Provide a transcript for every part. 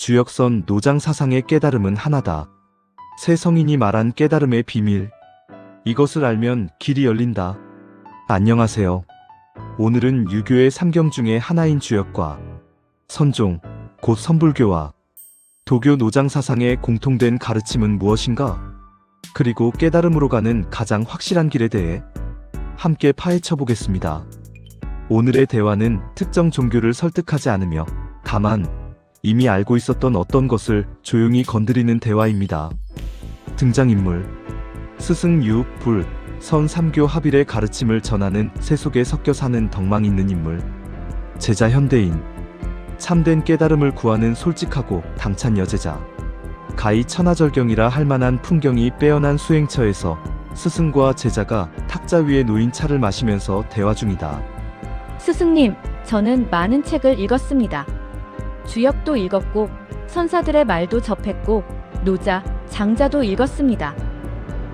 주역선 노장 사상의 깨달음은 하나다. 새 성인이 말한 깨달음의 비밀. 이것을 알면 길이 열린다. 안녕하세요. 오늘은 유교의 삼경 중에 하나인 주역과 선종, 곧 선불교와 도교 노장 사상의 공통된 가르침은 무엇인가? 그리고 깨달음으로 가는 가장 확실한 길에 대해 함께 파헤쳐 보겠습니다. 오늘의 대화는 특정 종교를 설득하지 않으며 다만 이미 알고 있었던 어떤 것을 조용히 건드리는 대화입니다. 등장인물: 스승 유, 불, 선 3교 합일의 가르침을 전하는 새 속에 섞여 사는 덕망 있는 인물. 제자 현대인: 참된 깨달음을 구하는 솔직하고 당찬 여제자. 가히 천하절경이라 할 만한 풍경이 빼어난 수행처에서 스승과 제자가 탁자 위에 놓인 차를 마시면서 대화 중이다. 스승님, 저는 많은 책을 읽었습니다. 주역도 읽었고, 선사들의 말도 접했고, 노자, 장자도 읽었습니다.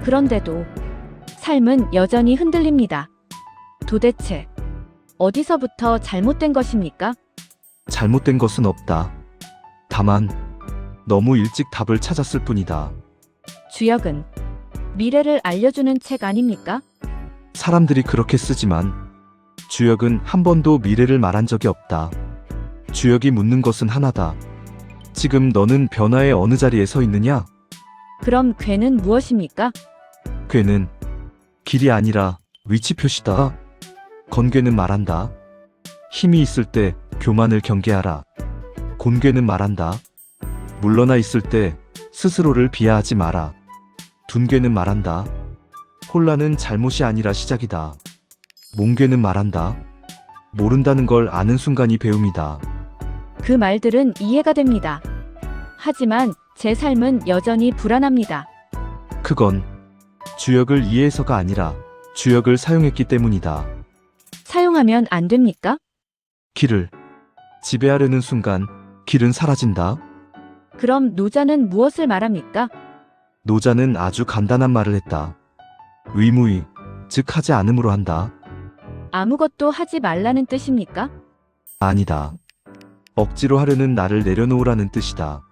그런데도 삶은 여전히 흔들립니다. 도대체 어디서부터 잘못된 것입니까? 잘못된 것은 없다. 다만 너무 일찍 답을 찾았을 뿐이다. 주역은 미래를 알려주는 책 아닙니까? 사람들이 그렇게 쓰지만 주역은 한 번도 미래를 말한 적이 없다. 주역이 묻는 것은 하나다. 지금 너는 변화의 어느 자리에 서 있느냐? 그럼 괴는 무엇입니까? 괴는 길이 아니라 위치 표시다. 건괴는 말한다. 힘이 있을 때 교만을 경계하라. 곤괴는 말한다. 물러나 있을 때 스스로를 비하하지 마라. 둔괴는 말한다. 혼란은 잘못이 아니라 시작이다. 몽괴는 말한다. 모른다는 걸 아는 순간이 배움이다. 그 말들은 이해가 됩니다. 하지만 제 삶은 여전히 불안합니다. 그건 주역을 이해해서가 아니라 주역을 사용했기 때문이다. 사용하면 안 됩니까? 길을 지배하려는 순간 길은 사라진다. 그럼 노자는 무엇을 말합니까? 노자는 아주 간단한 말을 했다. 위무이, 즉 하지 않음으로 한다. 아무것도 하지 말라는 뜻입니까? 아니다. 억지로 하려는 나를 내려놓으라는 뜻이다.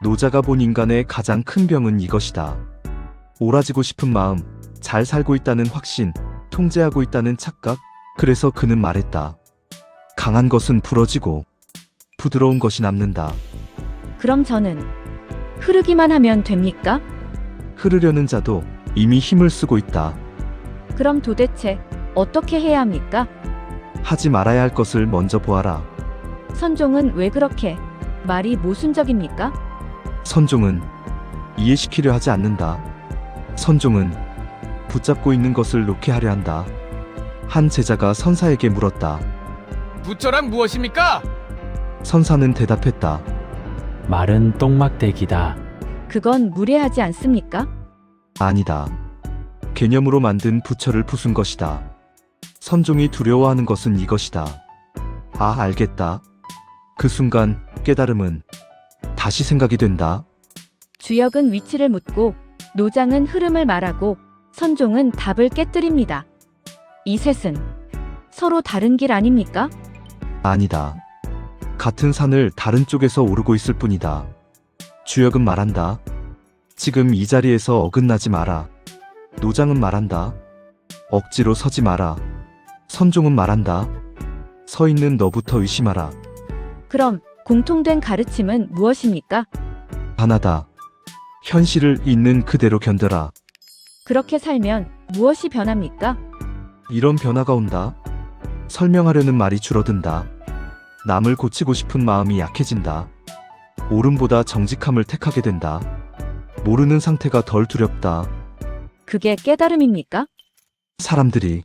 노자가 본 인간의 가장 큰 병은 이것이다. 옳아지고 싶은 마음, 잘 살고 있다는 확신, 통제하고 있다는 착각. 그래서 그는 말했다. 강한 것은 부러지고 부드러운 것이 남는다. 그럼 저는 흐르기만 하면 됩니까? 흐르려는 자도 이미 힘을 쓰고 있다. 그럼 도대체 어떻게 해야 합니까? 하지 말아야 할 것을 먼저 보아라. 선종은 왜 그렇게 말이 모순적입니까? 선종은 이해시키려 하지 않는다. 선종은 붙잡고 있는 것을 놓게 하려 한다. 한 제자가 선사에게 물었다. 부처란 무엇입니까? 선사는 대답했다. 말은 똥막대기다. 그건 무례하지 않습니까? 아니다. 개념으로 만든 부처를 부순 것이다. 선종이 두려워하는 것은 이것이다. 아, 알겠다. 그 순간 깨달음은 다시 생각이 된다. 주역은 위치를 묻고, 노장은 흐름을 말하고, 선종은 답을 깨뜨립니다. 이 셋은 서로 다른 길 아닙니까? 아니다. 같은 산을 다른 쪽에서 오르고 있을 뿐이다. 주역은 말한다. 지금 이 자리에서 어긋나지 마라. 노장은 말한다. 억지로 서지 마라. 선종은 말한다. 서 있는 너부터 의심하라. 그럼 공통된 가르침은 무엇입니까? 하나다. 현실을 있는 그대로 견뎌라. 그렇게 살면 무엇이 변합니까? 이런 변화가 온다. 설명하려는 말이 줄어든다. 남을 고치고 싶은 마음이 약해진다. 옳음보다 정직함을 택하게 된다. 모르는 상태가 덜 두렵다. 그게 깨달음입니까? 사람들이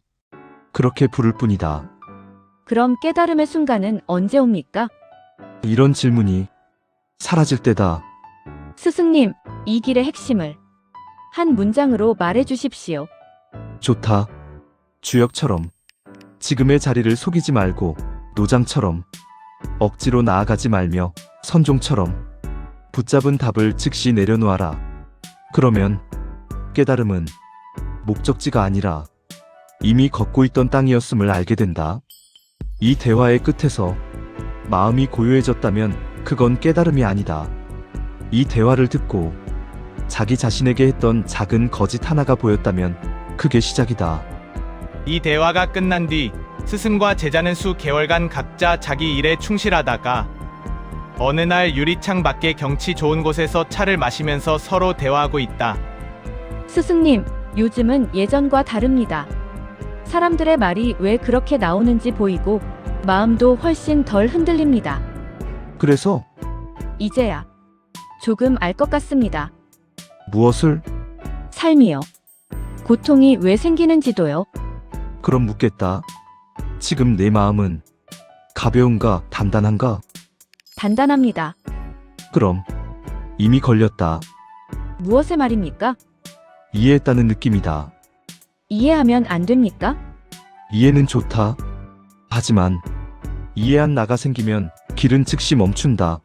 그렇게 부를 뿐이다. 그럼 깨달음의 순간은 언제 옵니까? 이런 질문이 사라질 때다. 스승님, 이 길의 핵심을 한 문장으로 말해 주십시오. 좋다. 주역처럼 지금의 자리를 속이지 말고, 노장처럼 억지로 나아가지 말며, 선종처럼 붙잡은 답을 즉시 내려놓아라. 그러면 깨달음은 목적지가 아니라 이미 걷고 있던 땅이었음을 알게 된다. 이 대화의 끝에서 마음이 고요해졌다면 그건 깨달음이 아니다. 이 대화를 듣고 자기 자신에게 했던 작은 거짓 하나가 보였다면 그게 시작이다. 이 대화가 끝난 뒤 스승과 제자는 수 개월간 각자 자기 일에 충실하다가 어느 날 유리창 밖에 경치 좋은 곳에서 차를 마시면서 서로 대화하고 있다. 스승님, 요즘은 예전과 다릅니다. 사람들의 말이 왜 그렇게 나오는지 보이고 마음도 훨씬 덜 흔들립니다. 그래서 이제야 조금 알 것 같습니다. 무엇을? 삶이요. 고통이 왜 생기는지도요. 그럼 묻겠다. 지금 내 마음은 가벼운가, 단단한가? 단단합니다. 그럼 이미 걸렸다. 무엇의 말입니까? 이해했다는 느낌이다. 이해하면 안 됩니까? 이해는 좋다. 하지만 이해한 나가 생기면 길은 즉시 멈춘다.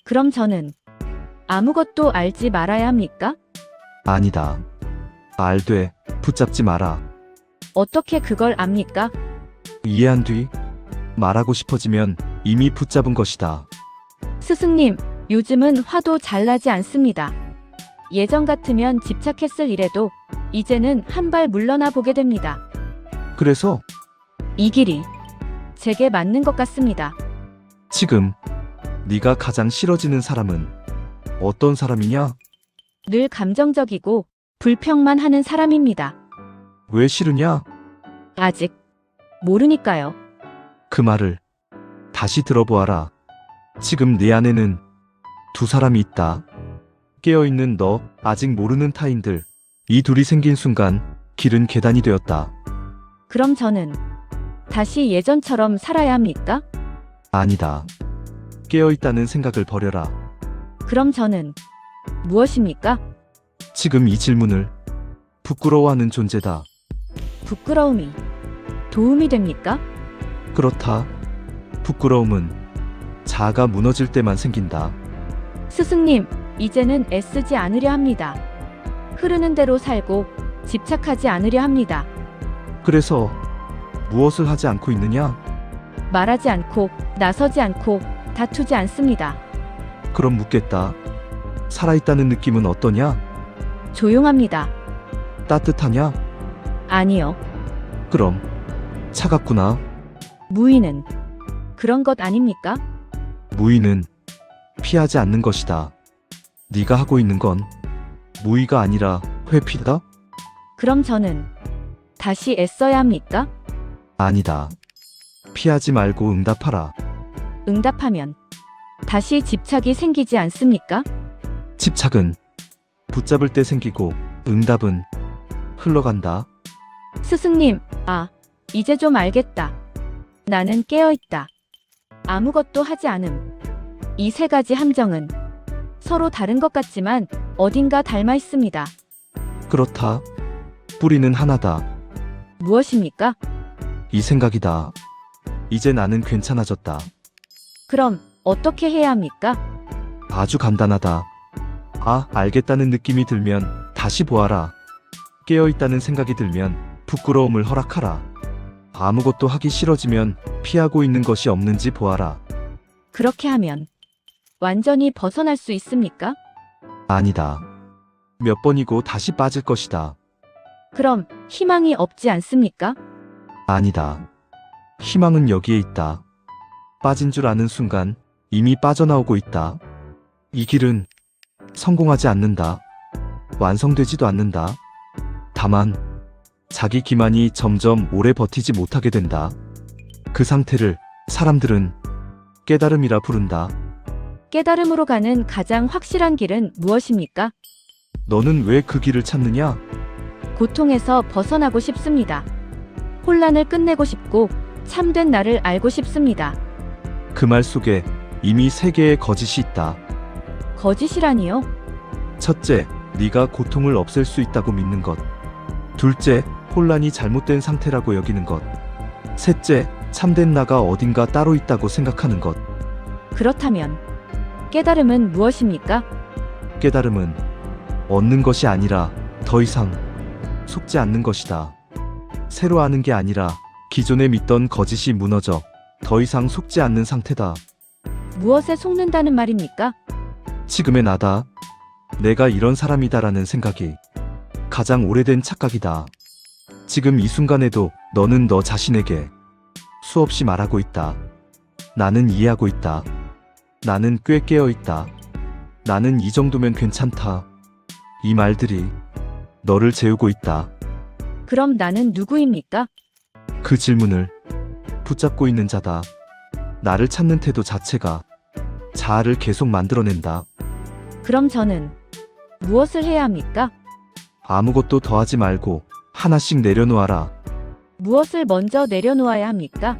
그럼 저는 아무것도 알지 말아야 합니까? 아니다. 알되 붙잡지 마라. 어떻게 그걸 압니까? 이해한 뒤 말하고 싶어지면 이미 붙잡은 것이다. 스승님, 요즘은 화도 잘 나지 않습니다. 예전 같으면 집착했을 일에도 이제는 한 발 물러나 보게 됩니다. 그래서 이 길이 제게 맞는 것 같습니다. 지금 네가 가장 싫어지는 사람은 어떤 사람이냐? 늘 감정적이고 불평만 하는 사람입니다. 왜 싫으냐? 아직 모르니까요. 그 말을 다시 들어보아라. 지금 내 안에는 두 사람이 있다. 깨어있는 너, 아직 모르는 타인들. 이 둘이 생긴 순간 길은 계단이 되었다. 그럼 저는 다시 예전처럼 살아야 합니까? 아니다. 깨어있다는 생각을 버려라. 그럼 저는 무엇입니까? 지금 이 질문을 부끄러워하는 존재다. 부끄러움이 도움이 됩니까? 그렇다. 부끄러움은 자아가 무너질 때만 생긴다. 스승님, 이제는 애쓰지 않으려 합니다. 흐르는 대로 살고 집착하지 않으려 합니다. 그래서 무엇을 하지 않고 있느냐? 말하지 않고 나서지 않고 다투지 않습니다. 그럼 묻겠다. 살아있다는 느낌은 어떠냐? 조용합니다. 따뜻하냐? 아니요. 그럼 차갑구나. 무의는 그런 것 아닙니까? 무의는 피하지 않는 것이다. 네가 하고 있는 건 무의가 아니라 회피다? 그럼 저는 다시 애써야 합니까? 아니다. 피하지 말고 응답하라. 응답하면 다시 집착이 생기지 않습니까? 집착은 붙잡을 때 생기고 응답은 흘러간다. 스승님, 이제 좀 알겠다. 나는 깨어있다. 아무것도 하지 않음. 이 세 가지 함정은 서로 다른 것 같지만 어딘가 닮아 있습니다. 그렇다. 뿌리는 하나다. 무엇입니까? 이 생각이다. 이제 나는 괜찮아졌다. 그럼 어떻게 해야 합니까? 아주 간단하다. 알겠다는 느낌이 들면 다시 보아라. 깨어있다는 생각이 들면 부끄러움을 허락하라. 아무것도 하기 싫어지면 피하고 있는 것이 없는지 보아라. 그렇게 하면 완전히 벗어날 수 있습니까? 아니다. 몇 번이고 다시 빠질 것이다. 그럼 희망이 없지 않습니까? 아니다. 희망은 여기에 있다. 빠진 줄 아는 순간 이미 빠져나오고 있다. 이 길은 성공하지 않는다. 완성되지도 않는다. 다만 자기 기만이 점점 오래 버티지 못하게 된다. 그 상태를 사람들은 깨달음이라 부른다. 깨달음으로 가는 가장 확실한 길은 무엇입니까? 너는 왜 그 길을 찾느냐? 고통에서 벗어나고 싶습니다. 혼란을 끝내고 싶고 참된 나를 알고 싶습니다. 그 말 속에 이미 세 개의 거짓이 있다. 거짓이라니요? 첫째, 네가 고통을 없앨 수 있다고 믿는 것. 둘째, 혼란이 잘못된 상태라고 여기는 것. 셋째, 참된 나가 어딘가 따로 있다고 생각하는 것. 그렇다면 깨달음은 무엇입니까? 깨달음은 얻는 것이 아니라 더 이상 속지 않는 것이다. 새로 아는 게 아니라 기존에 믿던 거짓이 무너져 더 이상 속지 않는 상태다. 무엇에 속는다는 말입니까? 지금의 나다. 내가 이런 사람이다라는 생각이 가장 오래된 착각이다. 지금 이 순간에도 너는 너 자신에게 수없이 말하고 있다. 나는 이해하고 있다. 나는 꽤 깨어 있다. 나는 이 정도면 괜찮다. 이 말들이 너를 재우고 있다. 그럼 나는 누구입니까? 그 질문을 붙잡고 있는 자다. 나를 찾는 태도 자체가 자아를 계속 만들어낸다. 그럼 저는 무엇을 해야 합니까? 아무것도 더하지 말고 하나씩 내려놓아라. 무엇을 먼저 내려놓아야 합니까?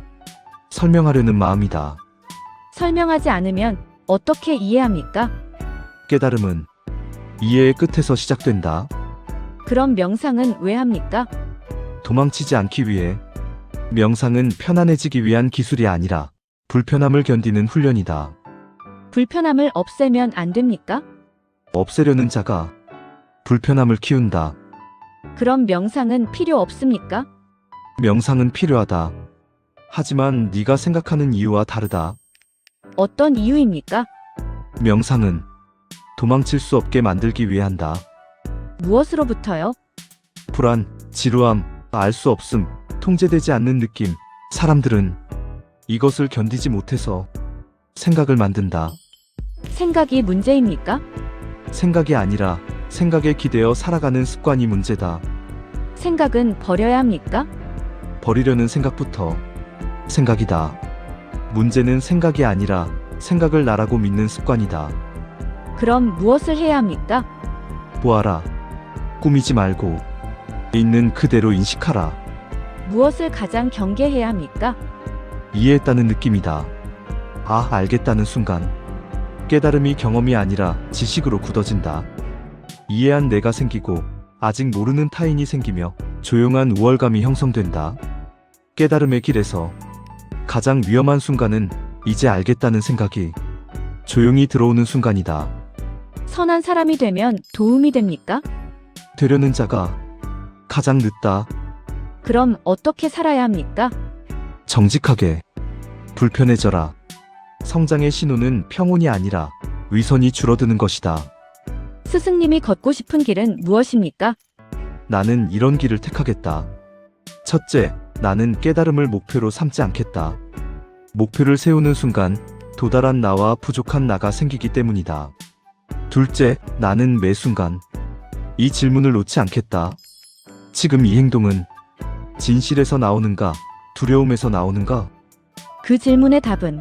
설명하려는 마음이다. 설명하지 않으면 어떻게 이해합니까? 깨달음은 이해의 끝에서 시작된다. 그럼 명상은 왜 합니까? 도망치지 않기 위해. 명상은 편안해지기 위한 기술이 아니라 불편함을 견디는 훈련이다. 불편함을 없애면 안 됩니까? 없애려는 자가 불편함을 키운다. 그럼 명상은 필요 없습니까? 명상은 필요하다. 하지만 네가 생각하는 이유와 다르다. 어떤 이유입니까? 명상은 도망칠 수 없게 만들기 위해 한다. 무엇으로부터요? 불안, 지루함, 알 수 없음, 통제되지 않는 느낌. 사람들은 이것을 견디지 못해서 생각을 만든다. 생각이 문제입니까? 생각이 아니라 생각에 기대어 살아가는 습관이 문제다. 생각은 버려야 합니까? 버리려는 생각부터 생각이다. 문제는 생각이 아니라 생각을 나라고 믿는 습관이다. 그럼 무엇을 해야 합니까? 보아라. 꾸미지 말고 있는 그대로 인식하라. 무엇을 가장 경계해야 합니까? 이해했다는 느낌이다. 아, 알겠다는 순간 깨달음이 경험이 아니라 지식으로 굳어진다. 이해한 내가 생기고 아직 모르는 타인이 생기며 조용한 우월감이 형성된다. 깨달음의 길에서 가장 위험한 순간은 이제 알겠다는 생각이 조용히 들어오는 순간이다. 선한 사람이 되면 도움이 됩니까? 되려는 자가 가장 늦다. 그럼 어떻게 살아야 합니까? 정직하게. 불편해져라. 성장의 신호는 평온이 아니라 위선이 줄어드는 것이다. 스승님이 걷고 싶은 길은 무엇입니까? 나는 이런 길을 택하겠다. 첫째, 나는 깨달음을 목표로 삼지 않겠다. 목표를 세우는 순간 도달한 나와 부족한 나가 생기기 때문이다. 둘째, 나는 매 순간 이 질문을 놓지 않겠다. 지금 이 행동은 진실에서 나오는가, 두려움에서 나오는가? 그 질문의 답은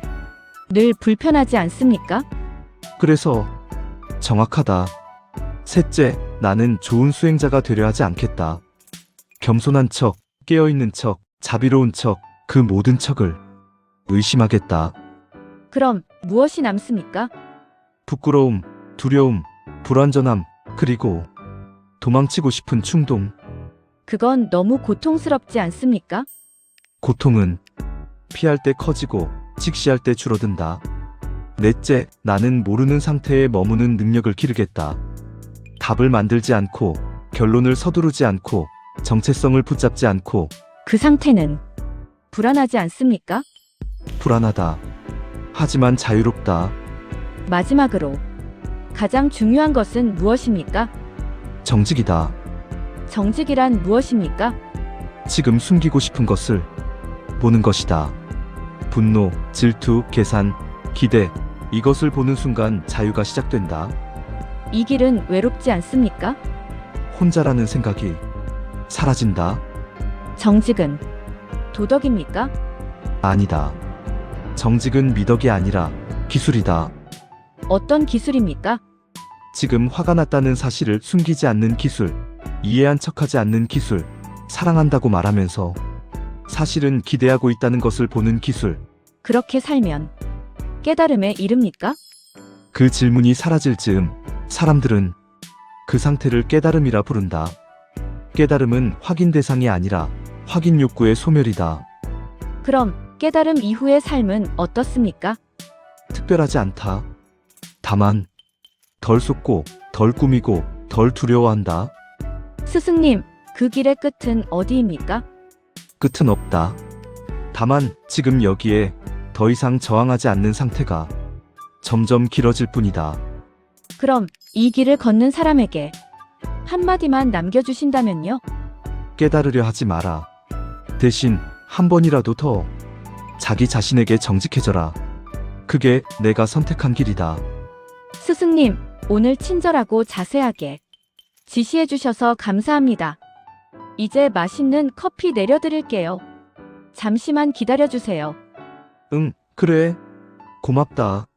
늘 불편하지 않습니까? 그래서 정확하다. 셋째, 나는 좋은 수행자가 되려 하지 않겠다. 겸손한 척, 깨어있는 척, 자비로운 척, 그 모든 척을 의심하겠다. 그럼 무엇이 남습니까? 부끄러움, 두려움, 불완전함, 그리고 도망치고 싶은 충동. 그건 너무 고통스럽지 않습니까? 고통은 피할 때 커지고 직시할 때 줄어든다. 넷째, 나는 모르는 상태에 머무는 능력을 기르겠다. 답을 만들지 않고, 결론을 서두르지 않고, 정체성을 붙잡지 않고. 그 상태는 불안하지 않습니까? 불안하다. 하지만 자유롭다. 마지막으로 가장 중요한 것은 무엇입니까? 정직이다. 정직이란 무엇입니까? 지금 숨기고 싶은 것을 보는 것이다. 분노, 질투, 계산, 기대, 이것을 보는 순간 자유가 시작된다. 이 길은 외롭지 않습니까? 혼자라는 생각이 사라진다. 정직은 도덕입니까? 아니다. 정직은 미덕이 아니라 기술이다. 어떤 기술입니까? 지금 화가 났다는 사실을 숨기지 않는 기술, 이해한 척하지 않는 기술, 사랑한다고 말하면서 사실은 기대하고 있다는 것을 보는 기술. 그렇게 살면 깨달음에 이릅니까? 그 질문이 사라질 즈음 사람들은 그 상태를 깨달음이라 부른다. 깨달음은 확인 대상이 아니라 확인 욕구의 소멸이다. 그럼 깨달음 이후의 삶은 어떻습니까? 특별하지 않다. 다만 덜 쏟고 덜 꾸미고 덜 두려워한다. 스승님, 그 길의 끝은 어디입니까? 끝은 없다. 다만 지금 여기에 더 이상 저항하지 않는 상태가 점점 길어질 뿐이다. 그럼 이 길을 걷는 사람에게 한마디만 남겨주신다면요? 깨달으려 하지 마라. 대신 한 번이라도 더 자기 자신에게 정직해져라. 그게 내가 선택한 길이다. 스승님, 오늘 친절하고 자세하게 지시해 주셔서 감사합니다. 이제 맛있는 커피 내려드릴게요. 잠시만 기다려 주세요. 응, 그래. 고맙다.